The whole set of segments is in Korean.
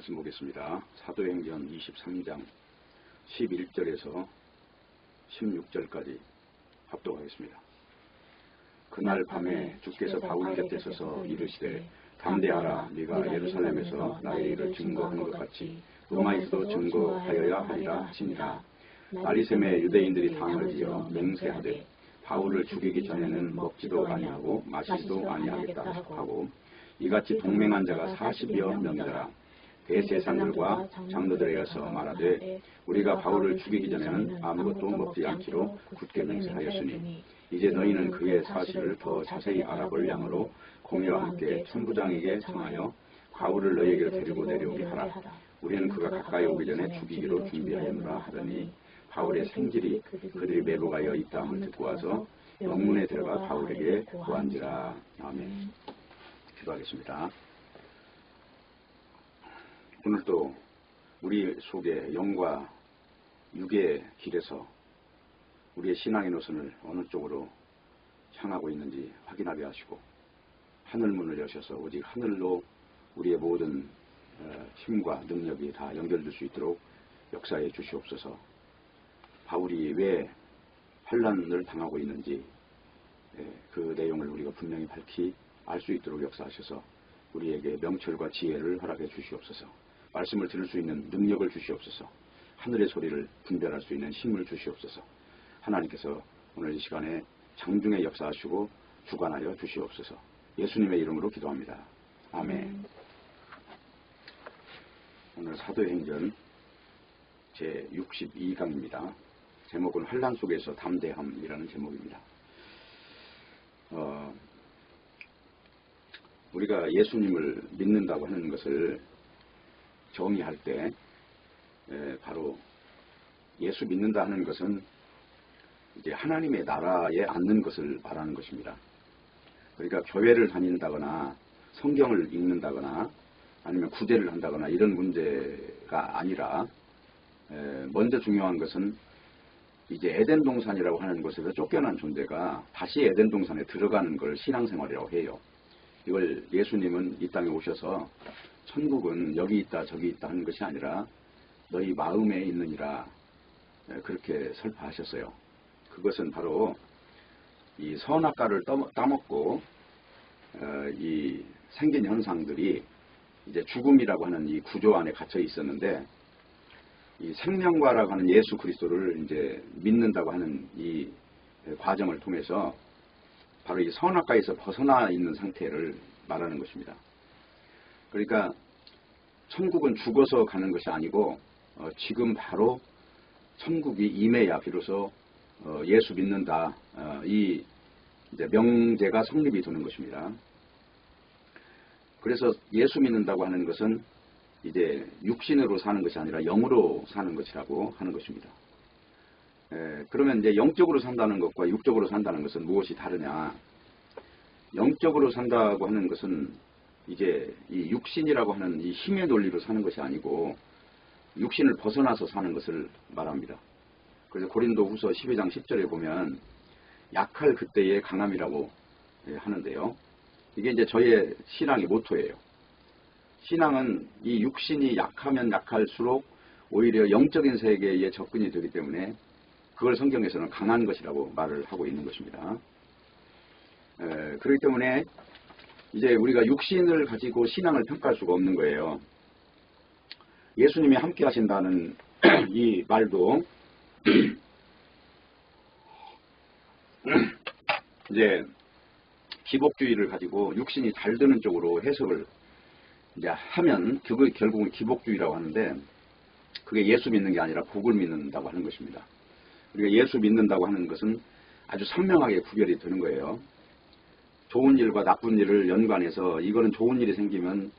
말씀 보겠습니다. 사도행전 23장 11절에서 16절까지 합독하겠습니다. 그날 밤에 주께서 바울 곁에 서서 이르시되 담대하라. 네가 예루살렘에서 나의 일을 증거한 것 같이 로마에서도 증거하여야 하리라 하시니라. 아리셈의 유대인들이 당을 지어 맹세하되 바울을 죽이기 전에는 먹지도 아니하고 마시지도 아니하겠다 하고 이같이 동맹한 자가 40여 명이더라. 대제사장들과 장로들에게서 말하되 우리가 바울을 죽이기 전에는 아무것도 먹지 않기로 굳게 맹세하였으니 이제 너희는 그의 사실을 더 자세히 알아볼 양으로 공회와 함께 천부장에게 청하여 바울을 너희에게로 데리고 내려오게 하라. 우리는 그가 가까이 오기 전에 죽이기로 준비하였노라 하더니 바울의 생질이 그들이 매복하여 있다함을 듣고 와서 영문에 들어가 바울에게 고한지라. 아멘. 기도하겠습니다. 오늘도 우리 속에 영과 육의 길에서 우리의 신앙의 노선을 어느 쪽으로 향하고 있는지 확인하게 하시고 하늘문을 여셔서 오직 하늘로 우리의 모든 힘과 능력이 다 연결될 수 있도록 역사해 주시옵소서. 바울이 왜 환난을 당하고 있는지 그 내용을 우리가 분명히 밝히 알 수 있도록 역사하셔서 우리에게 명철과 지혜를 허락해 주시옵소서. 말씀을 들을 수 있는 능력을 주시옵소서. 하늘의 소리를 분별할 수 있는 힘을 주시옵소서. 하나님께서 오늘 이 시간에 장중에 역사하시고 주관하여 주시옵소서. 예수님의 이름으로 기도합니다. 아멘. 오늘 사도행전 제62강입니다. 제목은 환난 속에서 담대함이라는 제목입니다. 우리가 예수님을 믿는다고 하는 것을 정의할 때 바로 예수 믿는다 하는 것은 이제 하나님의 나라에 앉는 것을 말하는 것입니다. 그러니까 교회를 다닌다거나 성경을 읽는다거나 아니면 구제를 한다거나 이런 문제가 아니라 먼저 중요한 것은 이제 에덴 동산이라고 하는 곳에서 쫓겨난 존재가 다시 에덴 동산에 들어가는 걸 신앙생활이라고 해요. 이걸 예수님은 이 땅에 오셔서 천국은 여기 있다 저기 있다 하는 것이 아니라 너희 마음에 있느니라 그렇게 설파하셨어요. 그것은 바로 이 선악과를 따먹고 이 생긴 현상들이 이제 죽음이라고 하는 이 구조 안에 갇혀 있었는데 이 생명과라고 하는 예수 그리스도를 이제 믿는다고 하는 이 과정을 통해서 바로 이 선악과에서 벗어나 있는 상태를 말하는 것입니다. 그러니까 천국은 죽어서 가는 것이 아니고 지금 바로 천국이 임해야 비로소 예수 믿는다 이 이제 명제가 성립이 되는 것입니다. 그래서 예수 믿는다고 하는 것은 이제 육신으로 사는 것이 아니라 영으로 사는 것이라고 하는 것입니다. 그러면 이제 영적으로 산다는 것과 육적으로 산다는 것은 무엇이 다르냐? 영적으로 산다고 하는 것은 이제 이 육신이라고 하는 이 힘의 논리로 사는 것이 아니고 육신을 벗어나서 사는 것을 말합니다. 그래서 고린도후서 12장 10절에 보면 약할 그때의 강함이라고 하는데요. 이게 이제 저의 신앙의 모토예요. 신앙은 이 육신이 약하면 약할수록 오히려 영적인 세계에 접근이 되기 때문에 그걸 성경에서는 강한 것이라고 말을 하고 있는 것입니다. 그렇기 때문에 이제 우리가 육신을 가지고 신앙을 평가할 수가 없는 거예요. 예수님이 함께 하신다는 이 말도 이제 기복주의를 가지고 육신이 잘 드는 쪽으로 해석을 이제 하면 그게 결국은 기복주의라고 하는데 그게 예수 믿는 게 아니라 복을 믿는다고 하는 것입니다. 우리가 예수 믿는다고 하는 것은 아주 선명하게 구별이 되는 거예요. 좋은 일과 나쁜 일을 연관해서 이거는 좋은 일이 생기면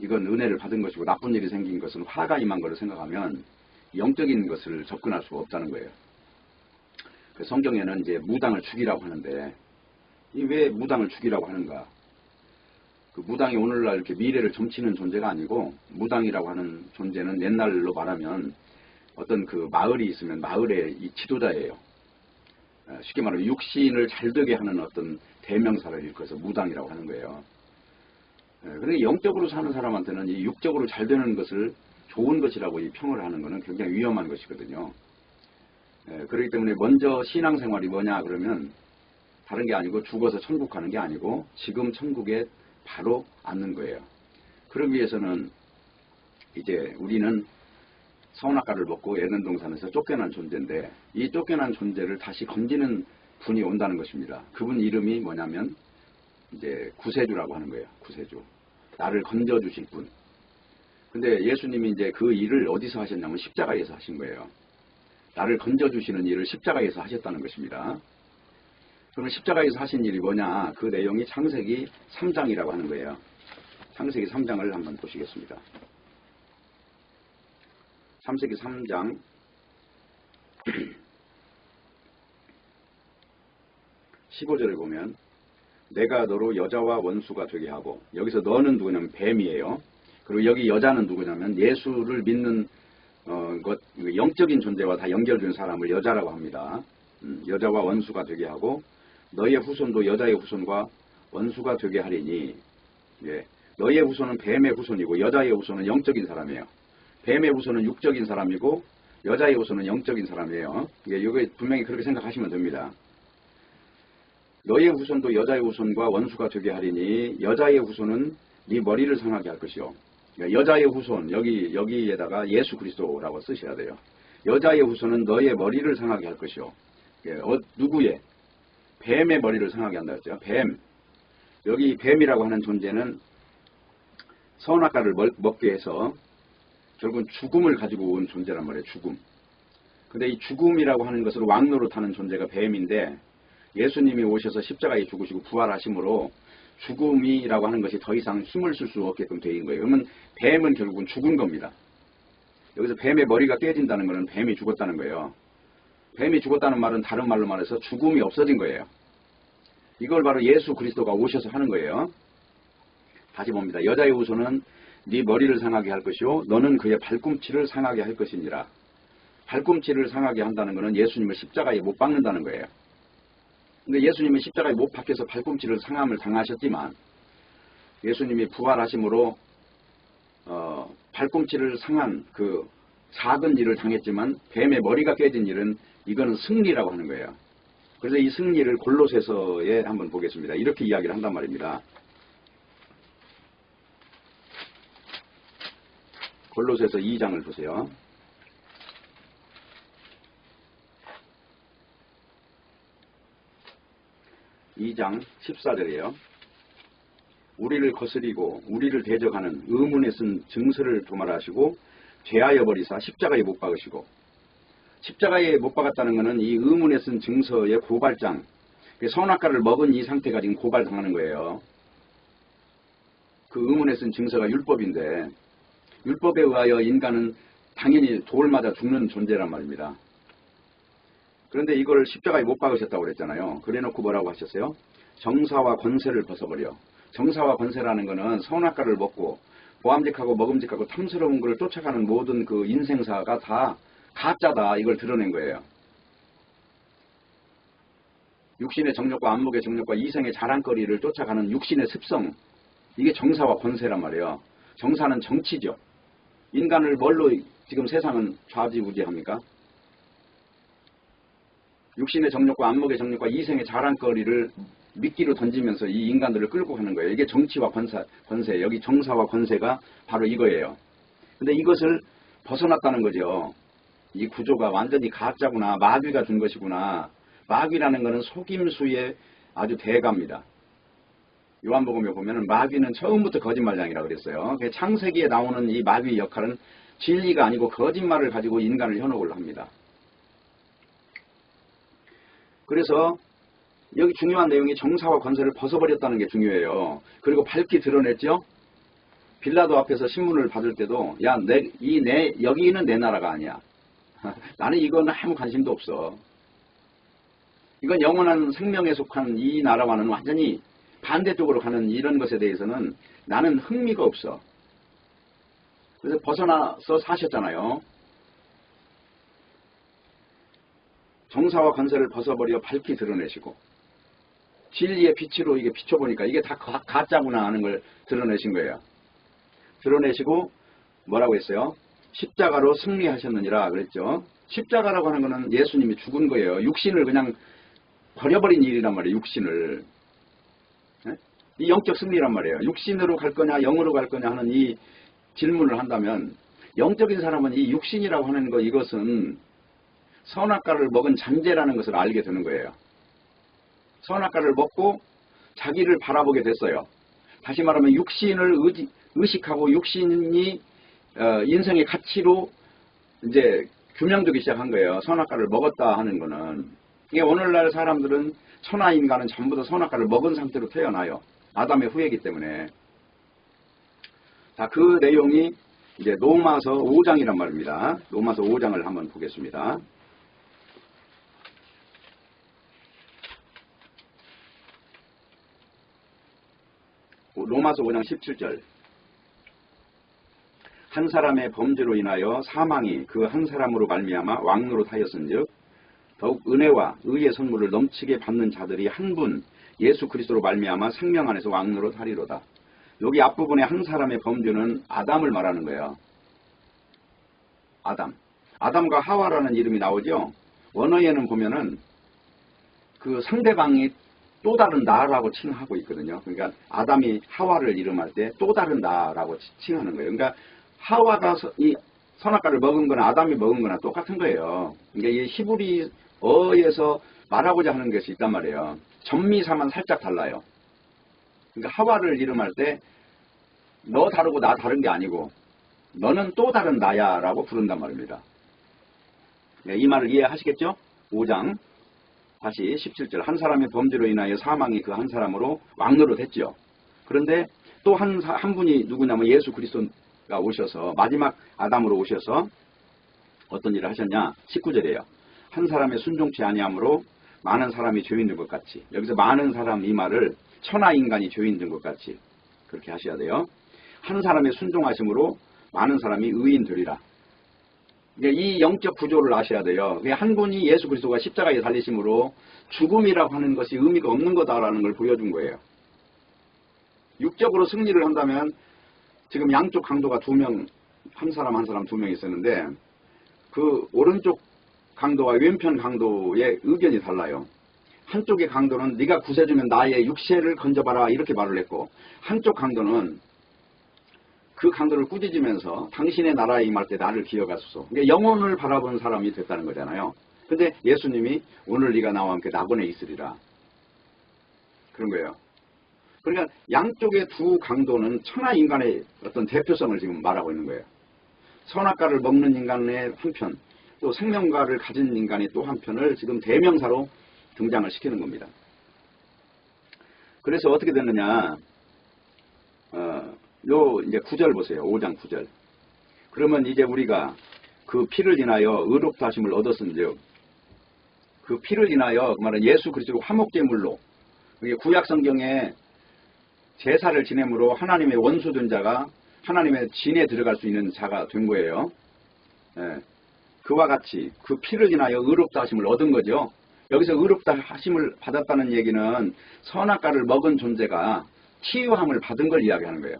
이건 은혜를 받은 것이고 나쁜 일이 생긴 것은 화가 임한 것을 생각하면 영적인 것을 접근할 수가 없다는 거예요. 그 성경에는 이제 무당을 죽이라고 하는데 왜 무당을 죽이라고 하는가? 그 무당이 오늘날 이렇게 미래를 점치는 존재가 아니고 무당이라고 하는 존재는 옛날로 말하면 어떤 그 마을이 있으면 마을의 이 지도자예요. 쉽게 말하면 육신을 잘 되게 하는 어떤 대명사를 일컬어서 무당이라고 하는 거예요. 그러니까 영적으로 사는 사람한테는 이 육적으로 잘 되는 것을 좋은 것이라고 이 평을 하는 것은 굉장히 위험한 것이거든요. 그렇기 때문에 먼저 신앙생활이 뭐냐 그러면 다른 게 아니고 죽어서 천국 가는 게 아니고 지금 천국에 바로 앉는 거예요. 그러기 위해서는 이제 우리는 선악과를 먹고 에덴 동산에서 쫓겨난 존재인데 이 쫓겨난 존재를 다시 건지는 분이 온다는 것입니다. 그분 이름이 뭐냐면 이제 구세주라고 하는 거예요. 구세주. 나를 건져주실 분. 근데 예수님이 이제 그 일을 어디서 하셨냐면 십자가에서 하신 거예요. 나를 건져주시는 일을 십자가에서 하셨다는 것입니다. 그러면 십자가에서 하신 일이 뭐냐? 그 내용이 창세기 3장이라고 하는 거예요. 창세기 3장을 한번 보시겠습니다. 창세기 3장 15절에 보면 내가 너로 여자와 원수가 되게 하고, 여기서 너는 누구냐면 뱀이에요. 그리고 여기 여자는 누구냐면 예수를 믿는 영적인 존재와 다 연결된 사람을 여자라고 합니다. 여자와 원수가 되게 하고 너의 후손도 여자의 후손과 원수가 되게 하리니, 예, 너의 후손은 뱀의 후손이고 여자의 후손은 영적인 사람이에요. 뱀의 후손은 육적인 사람이고 여자의 후손은 영적인 사람이에요. 이게 분명히 그렇게 생각하시면 됩니다. 너의 후손도 여자의 후손과 원수가 되게 하리니 여자의 후손은 네 머리를 상하게 할 것이요. 여자의 후손, 여기에다가 예수 그리스도라고 쓰셔야 돼요. 여자의 후손은 너의 머리를 상하게 할 것이요. 누구의? 뱀의 머리를 상하게 한다 했죠. 뱀. 여기 뱀이라고 하는 존재는 선악과를 먹게 해서 결국은 죽음을 가지고 온 존재란 말이에요. 죽음. 근데 이 죽음이라고 하는 것을 왕노릇하는 존재가 뱀인데 예수님이 오셔서 십자가에 죽으시고 부활하심으로 죽음이라고 하는 것이 더 이상 힘을 쓸 수 없게끔 되어 거예요. 그러면 뱀은 결국은 죽은 겁니다. 여기서 뱀의 머리가 깨진다는 것은 뱀이 죽었다는 거예요. 뱀이 죽었다는 말은 다른 말로 말해서 죽음이 없어진 거예요. 이걸 바로 예수 그리스도가 오셔서 하는 거예요. 다시 봅니다. 여자의 후손은 네 머리를 상하게 할 것이요 너는 그의 발꿈치를 상하게 할 것이니라. 발꿈치를 상하게 한다는 것은 예수님을 십자가에 못 박는다는 거예요. 근데 예수님이 십자가에 못 박혀서 발꿈치를 상함을 당하셨지만 예수님이 부활하심으로 발꿈치를 상한 그 작은 일을 당했지만 뱀의 머리가 깨진 일은 이거는 승리라고 하는 거예요. 그래서 이 승리를 골로새서에 한번 보겠습니다. 이렇게 이야기를 한단 말입니다. 골로새서 2장을 보세요. 2장 14절이에요. 우리를 거스리고 우리를 대적하는 의문에 쓴 증서를 도말하시고 죄하여 버리사 십자가에 못 박으시고, 십자가에 못 박았다는 것은 이 의문에 쓴 증서의 고발장, 선악과를 먹은 이 상태가 지금 고발당하는 거예요. 그 의문에 쓴 증서가 율법인데 율법에 의하여 인간은 당연히 돌 맞아 죽는 존재란 말입니다. 그런데 이걸 십자가에 못 박으셨다고 그랬잖아요. 그래놓고 뭐라고 하셨어요? 정사와 권세를 벗어버려. 정사와 권세라는 것은 선악과를 먹고 보암직하고 먹음직하고 탐스러운 것을 쫓아가는 모든 그 인생사가 다 가짜다, 이걸 드러낸 거예요. 육신의 정욕과 안목의 정욕과 이생의 자랑거리를 쫓아가는 육신의 습성, 이게 정사와 권세란 말이에요. 정사는 정치죠. 인간을 뭘로 지금 세상은 좌지우지합니까? 육신의 정욕과 안목의 정욕과 이생의 자랑거리를 미끼로 던지면서 이 인간들을 끌고 가는 거예요. 이게 정치와 권세, 여기 정사와 권세가 바로 이거예요. 근데 이것을 벗어났다는 거죠. 이 구조가 완전히 가짜구나, 마귀가 준 것이구나. 마귀라는 것은 속임수의 아주 대가입니다. 요한복음에 보면 마귀는 처음부터 거짓말장이라고 그랬어요. 창세기에 나오는 이 마귀의 역할은 진리가 아니고 거짓말을 가지고 인간을 현혹을 합니다. 그래서 여기 중요한 내용이 정사와 권세를 벗어버렸다는 게 중요해요. 그리고 밝히 드러냈죠. 빌라도 앞에서 신문을 받을 때도 야, 여기는 내 나라가 아니야. 나는 이건 아무 관심도 없어. 이건 영원한 생명에 속한 이 나라와는 완전히 반대쪽으로 가는 이런 것에 대해서는 나는 흥미가 없어. 그래서 벗어나서 사셨잖아요. 정사와 권세를 벗어버려 밝히 드러내시고 진리의 빛으로 이게 비춰보니까 이게 다 가짜구나 하는 걸 드러내신 거예요. 드러내시고 뭐라고 했어요? 십자가로 승리하셨느니라 그랬죠. 십자가라고 하는 거는 예수님이 죽은 거예요. 육신을 그냥 버려버린 일이란 말이에요. 육신을. 이 영적 승리란 말이에요. 육신으로 갈 거냐 영으로 갈 거냐 하는 이 질문을 한다면 영적인 사람은 이 육신이라고 하는 거 이것은 선악과를 먹은 잔재라는 것을 알게 되는 거예요. 선악과를 먹고 자기를 바라보게 됐어요. 다시 말하면 육신을 의식하고 육신이 인생의 가치로 이제 규명되기 시작한 거예요. 선악과를 먹었다 하는 거는. 이게 오늘날 사람들은 천하인간은 전부 다 선악과를 먹은 상태로 태어나요. 아담의 후예이기 때문에. 자, 그 내용이 이제 로마서 5장이란 말입니다. 로마서 5장을 한번 보겠습니다. 로마서 5장 17절. 한 사람의 범죄로 인하여 사망이 그 한 사람으로 말미암아 왕노릇 하였은즉 더욱 은혜와 의의 선물을 넘치게 받는 자들이 한 분 예수 그리스도로 말미암아 생명 안에서 왕노릇 하리로다. 여기 앞부분에 한 사람의 범죄는 아담을 말하는 거예요. 아담. 아담과 하와라는 이름이 나오죠. 원어에는 보면은 그 상대방이 또 다른 나라고 칭하고 있거든요. 그러니까 아담이 하와를 이름할 때 또 다른 나라고 칭하는 거예요. 그러니까 하와가 이 선악과를 먹은 거나 아담이 먹은 거나 똑같은 거예요. 그러니까 이 히브리어에서 말하고자 하는 것이 있단 말이에요. 전미사만 살짝 달라요. 그러니까 하와를 이름할 때 너 다르고 나 다른 게 아니고 너는 또 다른 나야 라고 부른단 말입니다. 네, 이 말을 이해하시겠죠? 5장 다시 17절. 한 사람의 범죄로 인하여 사망이 그 한 사람으로 왕노릇 했죠. 그런데 또 한 분이 누구냐면 예수 그리스도가 오셔서 마지막 아담으로 오셔서 어떤 일을 하셨냐? 19절이에요. 한 사람의 순종치 아니함으로 많은 사람이 죄인 된 것 같이. 여기서 많은 사람 이 말을 천하인간이 죄인 된 것 같이 그렇게 하셔야 돼요. 한 사람의 순종하심으로 많은 사람이 의인 되리라. 이 영적 구조를 아셔야 돼요. 한 분이 예수 그리스도가 십자가에 달리심으로 죽음이라고 하는 것이 의미가 없는 거다라는 걸 보여준 거예요. 육적으로 승리를 한다면 지금 양쪽 강도가 두 명, 한 사람 두 명 있었는데 그 오른쪽 강도와 왼편 강도의 의견이 달라요. 한쪽의 강도는 네가 구세주면 나의 육체를 건져봐라 이렇게 말을 했고 한쪽 강도는 그 강도를 꾸짖으면서 당신의 나라에 임할 때 나를 기억하소서. 그러니까 영혼을 바라보는 사람이 됐다는 거잖아요. 근데 예수님이 오늘 네가 나와 함께 낙원에 있으리라. 그런 거예요. 그러니까 양쪽의 두 강도는 천하인간의 어떤 대표성을 지금 말하고 있는 거예요. 선악과를 먹는 인간의 한편, 또 생명과를 가진 인간의 또 한편을 지금 대명사로 등장을 시키는 겁니다. 그래서 어떻게 됐느냐, 요 이제 9절 보세요. 5장 9절. 그러면 이제 우리가 그 피를 인하여 의롭다 하심을 얻었은즉 그 피를 인하여 그 말은 예수 그리스도 화목제물로 구약 성경에 제사를 지냄으로 하나님의 원수된 자가 하나님의 진에 들어갈 수 있는 자가 된 거예요. 예. 그와 같이 그 피를 인하여 의롭다 하심을 얻은 거죠. 여기서 의롭다 하심을 받았다는 얘기는 선악과를 먹은 존재가 치유함을 받은 걸 이야기하는 거예요.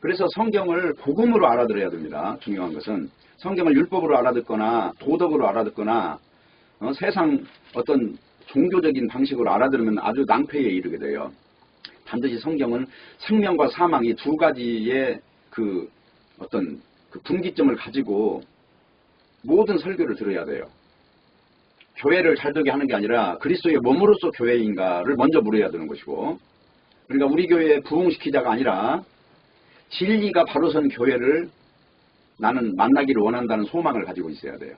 그래서 성경을 복음으로 알아들어야 됩니다. 중요한 것은 성경을 율법으로 알아듣거나 도덕으로 알아듣거나 세상 어떤 종교적인 방식으로 알아들으면 아주 낭패에 이르게 돼요. 반드시 성경은 생명과 사망이 두 가지의 그 어떤 그 분기점을 가지고 모든 설교를 들어야 돼요. 교회를 잘 되게 하는 게 아니라 그리스도의 몸으로서 교회인가를 먼저 물어야 되는 것이고, 그러니까 우리 교회에 부흥시키자가 아니라 진리가 바로 선 교회를 나는 만나기를 원한다는 소망을 가지고 있어야 돼요.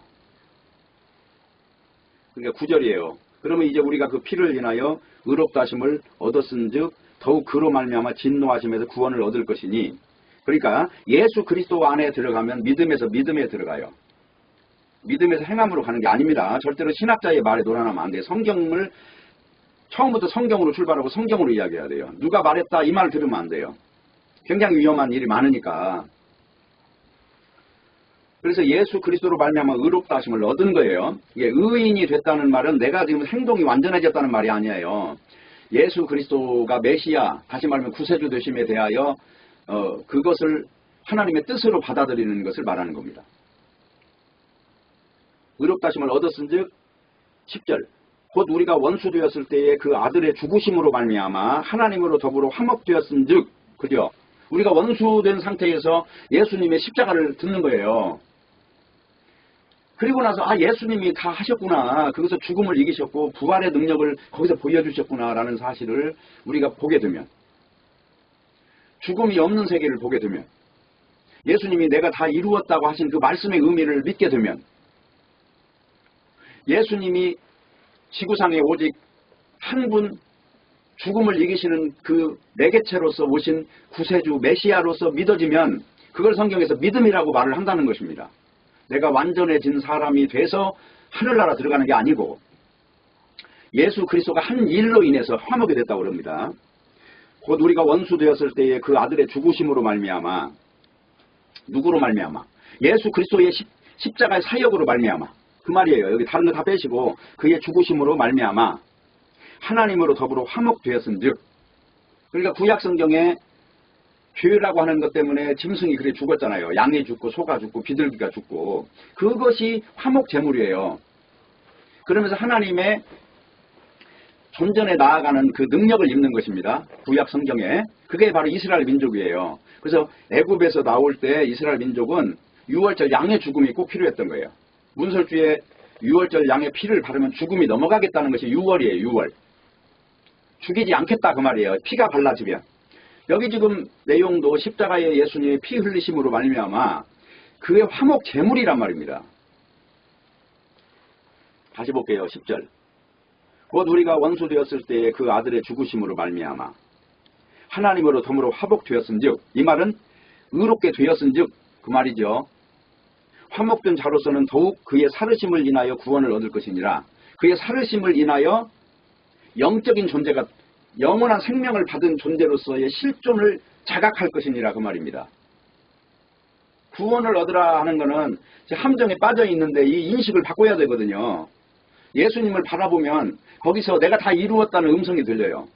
그러니까 9절이에요. 그러면 이제 우리가 그 피를 인하여 의롭다 하심을 얻었은즉 더욱 그로 말미암아 진노하심에서 구원을 얻을 것이니, 그러니까 예수 그리스도 안에 들어가면 믿음에서 믿음에 들어가요. 믿음에서 행함으로 가는 게 아닙니다. 절대로 신학자의 말에 놀아나면 안 돼요. 성경을 처음부터 성경으로 출발하고 성경으로 이야기해야 돼요. 누가 말했다 이 말 들으면 안 돼요. 굉장히 위험한 일이 많으니까. 그래서 예수 그리스도로 말미암아 의롭다 하심을 얻은 거예요. 이게 의인이 됐다는 말은 내가 지금 행동이 완전해졌다는 말이 아니에요. 예수 그리스도가 메시아, 다시 말하면 구세주 되심에 대하여 그것을 하나님의 뜻으로 받아들이는 것을 말하는 겁니다. 의롭다 하심을 얻었은즉 10절 곧 우리가 원수 되었을 때에 그 아들의 죽으심으로 말미암아 하나님으로 더불어 화목되었은즉, 그죠? 우리가 원수된 상태에서 예수님의 십자가를 듣는 거예요. 그리고 나서 예수님이 다 하셨구나, 거기서 죽음을 이기셨고 부활의 능력을 거기서 보여주셨구나 라는 사실을 우리가 보게 되면, 죽음이 없는 세계를 보게 되면, 예수님이 내가 다 이루었다고 하신 그 말씀의 의미를 믿게 되면, 예수님이 지구상에 오직 한 분 죽음을 이기시는 그 매개체로서 오신 구세주 메시아로서 믿어지면 그걸 성경에서 믿음이라고 말을 한다는 것입니다. 내가 완전해진 사람이 돼서 하늘나라 들어가는 게 아니고 예수 그리스도가 한 일로 인해서 화목이 됐다고 그럽니다. 곧 우리가 원수 되었을 때에 그 아들의 죽으심으로 말미암아, 누구로 말미암아? 예수 그리스도의 십자가의 사역으로 말미암아. 그 말이에요. 여기 다른 거 다 빼시고 그의 죽으심으로 말미암아 하나님으로 더불어 화목되었은즉, 그러니까 구약 성경에 죄라고 하는 것 때문에 짐승이 그래 죽었잖아요. 양이 죽고 소가 죽고 비둘기가 죽고, 그것이 화목 제물이에요. 그러면서 하나님의 존전에 나아가는 그 능력을 입는 것입니다. 구약 성경에. 그게 바로 이스라엘 민족이에요. 그래서 애굽에서 나올 때 이스라엘 민족은 유월절 양의 죽음이 꼭 필요했던 거예요. 문설주에 유월절 양의 피를 바르면 죽음이 넘어가겠다는 것이 유월이에요. 유월. 죽이지 않겠다 그 말이에요. 피가 발라지면. 여기 지금 내용도 십자가의 예수님의 피 흘리심으로 말미암아 그의 화목 제물이란 말입니다. 다시 볼게요. 10절. 곧 우리가 원수 되었을 때에 그 아들의 죽으심으로 말미암아 하나님으로 더불어 화목되었은즉, 이 말은 의롭게 되었은즉 그 말이죠. 화목된 자로서는 더욱 그의 살으심을 인하여 구원을 얻을 것이니라. 그의 살으심을 인하여 영적인 존재가 영원한 생명을 받은 존재로서의 실존을 자각할 것이니라 그 말입니다. 구원을 얻으라 하는 것은 함정에 빠져 있는데 이 인식을 바꿔야 되거든요. 예수님을 바라보면 거기서 내가 다 이루었다는 음성이 들려요.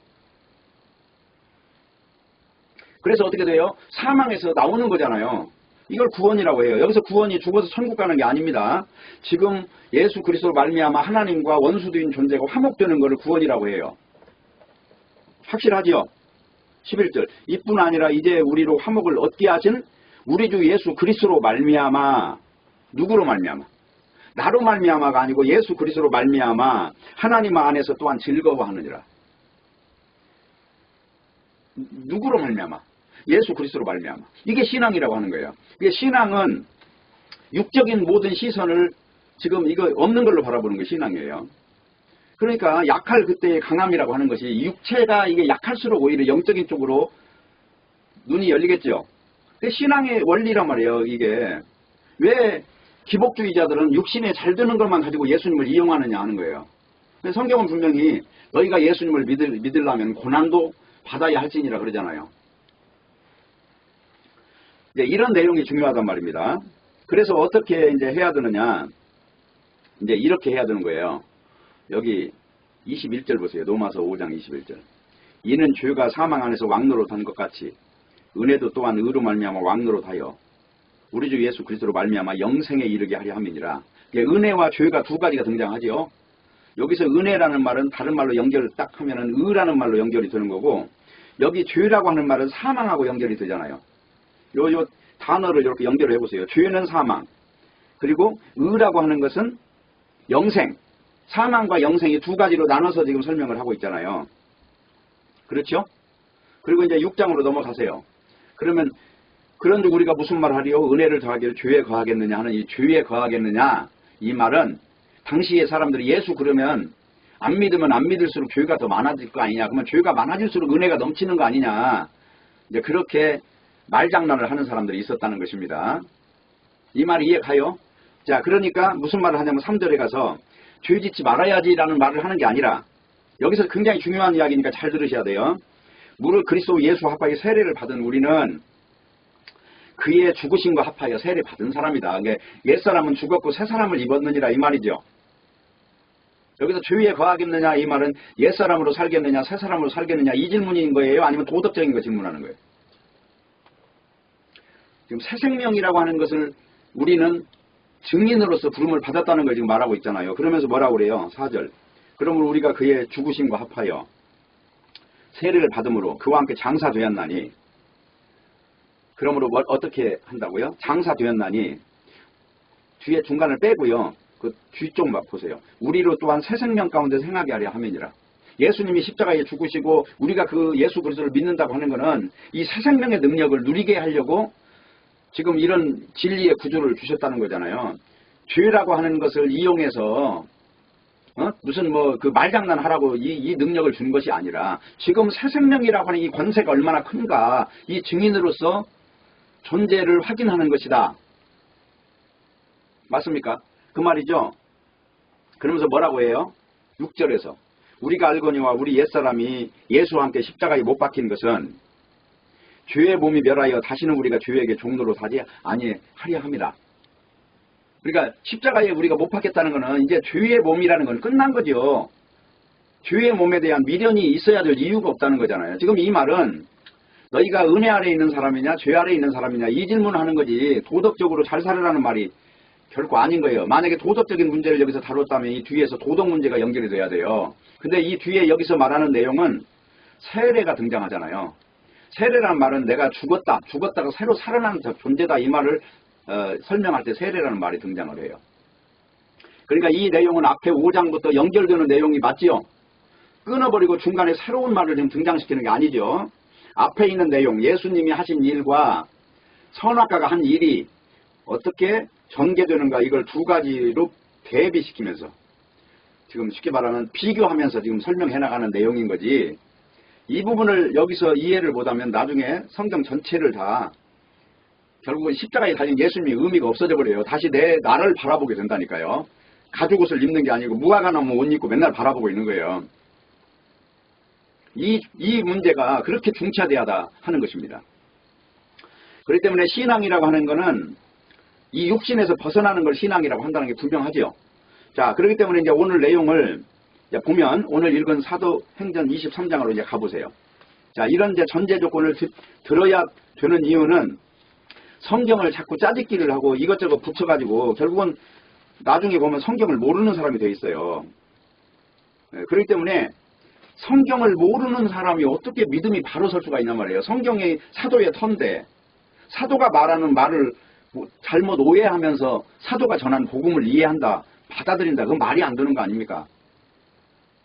그래서 어떻게 돼요? 사망에서 나오는 거잖아요. 이걸 구원이라고 해요. 여기서 구원이 죽어서 천국 가는 게 아닙니다. 지금 예수 그리스도로 말미암아 하나님과 원수된 존재가 화목되는 것을 구원이라고 해요. 확실하죠? 11절. 이뿐 아니라 이제 우리로 화목을 얻게 하신 우리 주 예수 그리스도로 말미암아, 누구로 말미암아? 나로 말미암아가 아니고 예수 그리스도로 말미암아 하나님 안에서 또한 즐거워하느니라. 누구로 말미암아? 예수 그리스도로 말미암아. 이게 신앙이라고 하는 거예요. 이게 신앙은 육적인 모든 시선을 지금 이거 없는 걸로 바라보는 게 신앙이에요. 그러니까 약할 그때의 강함이라고 하는 것이 육체가 이게 약할수록 오히려 영적인 쪽으로 눈이 열리겠죠. 신앙의 원리란 말이에요. 이게 왜 기복주의자들은 육신에 잘 되는 것만 가지고 예수님을 이용하느냐 하는 거예요. 성경은 분명히 너희가 예수님을 믿으려면 고난도 받아야 할지니라 그러잖아요. 이제 이런 내용이 중요하단 말입니다. 그래서 어떻게 이제 해야 되느냐? 이제 이렇게 해야 되는 거예요. 여기 21절 보세요. 로마서 5장 21절. 이는 죄가 사망 안에서 왕노릇한 것 같이 은혜도 또한 의로 말미암아 왕노릇하여 우리 주 예수 그리스도로 말미암아 영생에 이르게 하려 함이니라. 은혜와 죄가 두 가지가 등장하지요. 여기서 은혜라는 말은 다른 말로 연결을 딱 하면은 의라는 말로 연결이 되는 거고, 여기 죄라고 하는 말은 사망하고 연결이 되잖아요. 요 단어를 이렇게 연결해 보세요. 죄는 사망, 그리고 의라고 하는 것은 영생. 사망과 영생이 두 가지로 나눠서 지금 설명을 하고 있잖아요. 그렇죠? 그리고 이제 6장으로 넘어가세요. 그러면 그런데 우리가 무슨 말을 하리요? 은혜를 더하기를 죄에 거하겠느냐 하는 이 죄에 거하겠느냐, 이 말은 당시의 사람들이 예수 그러면 안 믿으면 안 믿을수록 죄가 더 많아질 거 아니냐, 그러면 죄가 많아질수록 은혜가 넘치는 거 아니냐, 이제 그렇게 말장난을 하는 사람들이 있었다는 것입니다. 이 말이 이해가요? 자, 그러니까 무슨 말을 하냐면 3절에 가서 죄 짓지 말아야지라는 말을 하는 게 아니라, 여기서 굉장히 중요한 이야기니까 잘 들으셔야 돼요. 무릇 그리스도 예수 합하게 세례를 받은 우리는 그의 죽으심과 합하여 세례 받은 사람이다. 옛사람은 죽었고 새 사람을 입었느니라 이 말이죠. 여기서 죄 위에 거하겠느냐 이 말은 옛사람으로 살겠느냐 새 사람으로 살겠느냐 이 질문인 거예요? 아니면 도덕적인 거 질문하는 거예요? 지금 새 생명이라고 하는 것을 우리는 증인으로서 부름을 받았다는 걸 지금 말하고 있잖아요. 그러면서 뭐라고 그래요? 4절. 그러므로 우리가 그의 죽으심과 합하여 세례를 받음으로 그와 함께 장사되었나니, 그러므로 어떻게 한다고요? 장사되었나니, 뒤에 중간을 빼고요. 그 뒤쪽만 보세요. 우리로 또한 새 생명 가운데 행하게 하려 함이니라. 예수님이 십자가에 죽으시고 우리가 그 예수 그리스도를 믿는다고 하는 것은 이 새 생명의 능력을 누리게 하려고 지금 이런 진리의 구조를 주셨다는 거잖아요. 죄라고 하는 것을 이용해서 무슨 그 말장난 하라고 이 능력을 주는 것이 아니라 지금 새 생명이라고 하는 이 권세가 얼마나 큰가 이 증인으로서 존재를 확인하는 것이다. 맞습니까? 그 말이죠. 그러면서 뭐라고 해요? 6절에서 우리가 알거니와 우리 옛사람이 예수와 함께 십자가에 못 박힌 것은 죄의 몸이 멸하여 다시는 우리가 죄에게 종로로 사지 아니하려 함이라. 그러니까 십자가에 우리가 못 박혔다는 것은 이제 죄의 몸이라는 건 끝난 거죠. 죄의 몸에 대한 미련이 있어야 될 이유가 없다는 거잖아요. 지금 이 말은 너희가 은혜 아래 있는 사람이냐 죄 아래 있는 사람이냐 이 질문을 하는 거지 도덕적으로 잘 살으라는 말이 결코 아닌 거예요. 만약에 도덕적인 문제를 여기서 다뤘다면 이 뒤에서 도덕 문제가 연결이 돼야 돼요. 근데 이 뒤에 여기서 말하는 내용은 세례가 등장하잖아요. 세례라는 말은 내가 죽었다가 새로 살아난 존재다 이 말을 설명할 때 세례라는 말이 등장을 해요. 그러니까 이 내용은 앞에 5장부터 연결되는 내용이 맞지요? 끊어버리고 중간에 새로운 말을 지금 등장시키는 게 아니죠. 앞에 있는 내용, 예수님이 하신 일과 선악과가 한 일이 어떻게 전개되는가 이걸 두 가지로 대비시키면서 지금 쉽게 말하면 비교하면서 지금 설명해 나가는 내용인 거지. 이 부분을 여기서 이해를 못하면 나중에 성경 전체를 다 결국은 십자가에 달린 예수님이 의미가 없어져 버려요. 다시 나를 바라보게 된다니까요. 가죽옷을 입는 게 아니고 무화과나무 옷 입고 맨날 바라보고 있는 거예요. 이 문제가 그렇게 중차대하다 하는 것입니다. 그렇기 때문에 신앙이라고 하는 것은 이 육신에서 벗어나는 걸 신앙이라고 한다는 게 분명하죠. 자, 그렇기 때문에 이제 오늘 내용을 보면 오늘 읽은 사도행전 23장으로 이제 가보세요. 자, 이런 이제 전제 조건을 들어야 되는 이유는 성경을 자꾸 짜집기를 하고 이것저것 붙여가지고 결국은 나중에 보면 성경을 모르는 사람이 돼 있어요. 그렇기 때문에 성경을 모르는 사람이 어떻게 믿음이 바로 설 수가 있냔 말이에요. 성경이 사도의 터인데 사도가 말하는 말을 잘못 오해하면서 사도가 전한 복음을 이해한다, 받아들인다. 그건 말이 안 되는 거 아닙니까?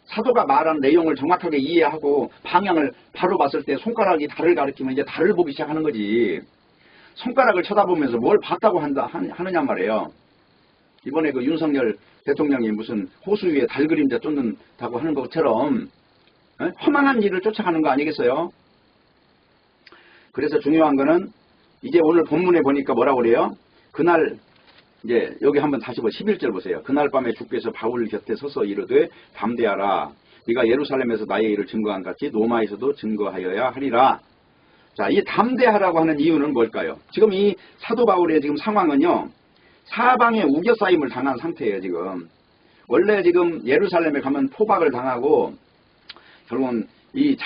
사도가 말한 내용을 정확하게 이해하고 방향을 바로 봤을 때 손가락이 달을 가리키면 이제 달을 보기 시작하는 거지. 손가락을 쳐다보면서 뭘 봤다고 하느냐 말이에요. 이번에 그 윤석열 대통령이 무슨 호수 위에 달 그림자 쫓는다고 하는 것처럼 허망한 일을 쫓아가는 거 아니겠어요? 그래서 중요한 거는 이제 오늘 본문에 보니까 뭐라고 그래요? 그날 이제 여기 한번 다시 11절 보세요. 그날 밤에 주께서 바울 곁에 서서 이르되 담대하라. 네가 예루살렘에서 나의 일을 증거한 같이 로마에서도 증거하여야 하리라. 자, 이 담대하라고 하는 이유는 뭘까요? 지금 이 사도 바울의 지금 상황은요. 사방에 우겨싸임을 당한 상태예요. 지금. 원래 지금 예루살렘에 가면 포박을 당하고 결국은 이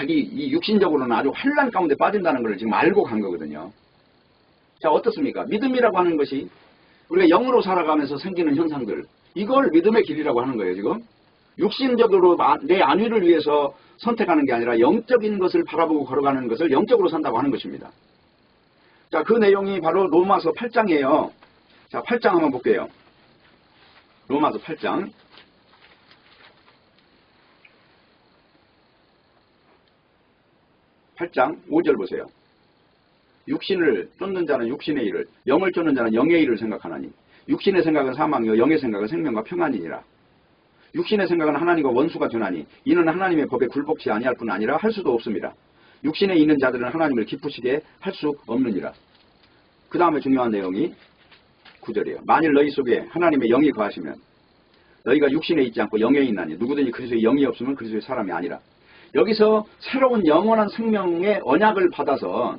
육신적으로는 아주 환난 가운데 빠진다는 걸 지금 알고 간 거거든요. 자, 어떻습니까? 믿음이라고 하는 것이 우리가 영으로 살아가면서 생기는 현상들, 이걸 믿음의 길이라고 하는 거예요. 지금 육신적으로 내 안위를 위해서 선택하는 게 아니라 영적인 것을 바라보고 걸어가는 것을 영적으로 산다고 하는 것입니다. 자, 그 내용이 바로 로마서 8장이에요. 자, 8장 한번 볼게요. 로마서 8장 8장 5절 보세요. 육신을 쫓는 자는 육신의 일을, 영을 쫓는 자는 영의 일을 생각하나니 육신의 생각은 사망이요 영의 생각은 생명과 평안이니라. 육신의 생각은 하나님과 원수가 되나니 이는 하나님의 법에 굴복치 아니할 뿐 아니라 할 수도 없습니다. 육신에 있는 자들은 하나님을 기쁘시게 할 수 없느니라. 그 다음에 중요한 내용이 9절이에요. 만일 너희 속에 하나님의 영이 거하시면 너희가 육신에 있지 않고 영에 있나니 누구든지 그리스도의 영이 없으면 그리스도의 사람이 아니라. 여기서 새로운 영원한 생명의 언약을 받아서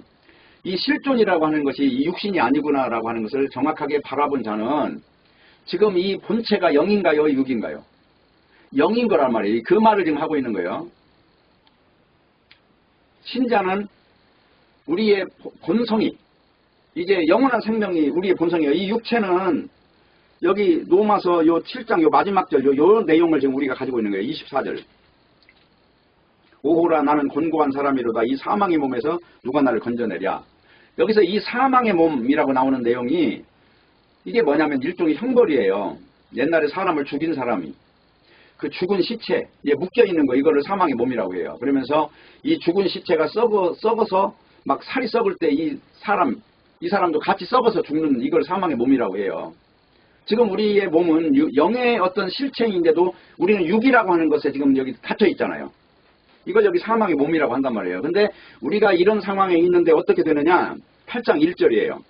이 실존이라고 하는 것이 이 육신이 아니구나라고 하는 것을 정확하게 바라본 자는 지금 이 본체가 영인가요? 육인가요? 영인 거란 말이에요. 그 말을 지금 하고 있는 거예요. 신자는 우리의 본성이, 이제 영원한 생명이 우리의 본성이에요. 이 육체는 여기 로마서 요 7장 요 마지막 절 요 내용을 지금 우리가 가지고 있는 거예요. 24절. 오호라 나는 곤고한 사람이로다. 이 사망의 몸에서 누가 나를 건져내랴. 여기서 이 사망의 몸이라고 나오는 내용이 이게 뭐냐면 일종의 형벌이에요. 옛날에 사람을 죽인 사람이 그 죽은 시체, 묶여있는 거 이거를 사망의 몸이라고 해요. 그러면서 이 죽은 시체가 썩어서 막 살이 썩을 때 이 사람도 같이 썩어서 죽는 이걸 사망의 몸이라고 해요. 지금 우리의 몸은 영의 어떤 실체인데도 우리는 육이라고 하는 것에 지금 여기 갇혀 있잖아요. 이걸 여기 사망의 몸이라고 한단 말이에요. 근데 우리가 이런 상황에 있는데 어떻게 되느냐? 8장 1절이에요.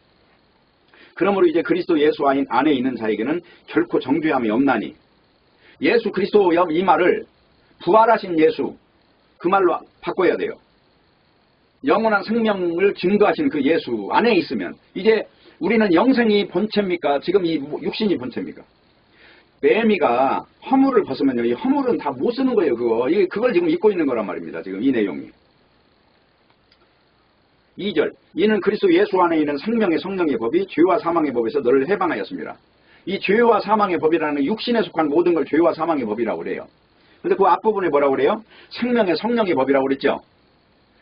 그러므로 이제 그리스도 예수 안에 있는 자에게는 결코 정죄함이 없나니. 예수 그리스도 이 말을 부활하신 예수 그 말로 바꿔야 돼요. 영원한 생명을 증거하신 그 예수 안에 있으면 이제 우리는 영생이 본체입니까? 지금 이 육신이 본체입니까? 매미가 허물을 벗으면요. 이 허물은 다 못 쓰는 거예요. 그걸 지금 잊고 있는 거란 말입니다. 지금 이 내용이. 2절. 이는 그리스도 예수 안에 있는 생명의 성령의 법이 죄와 사망의 법에서 너를 해방하였습니다. 이 죄와 사망의 법이라는 육신에 속한 모든 걸 죄와 사망의 법이라고 그래요. 근데 그 앞부분에 뭐라고 그래요? 생명의 성령의 법이라고 그랬죠.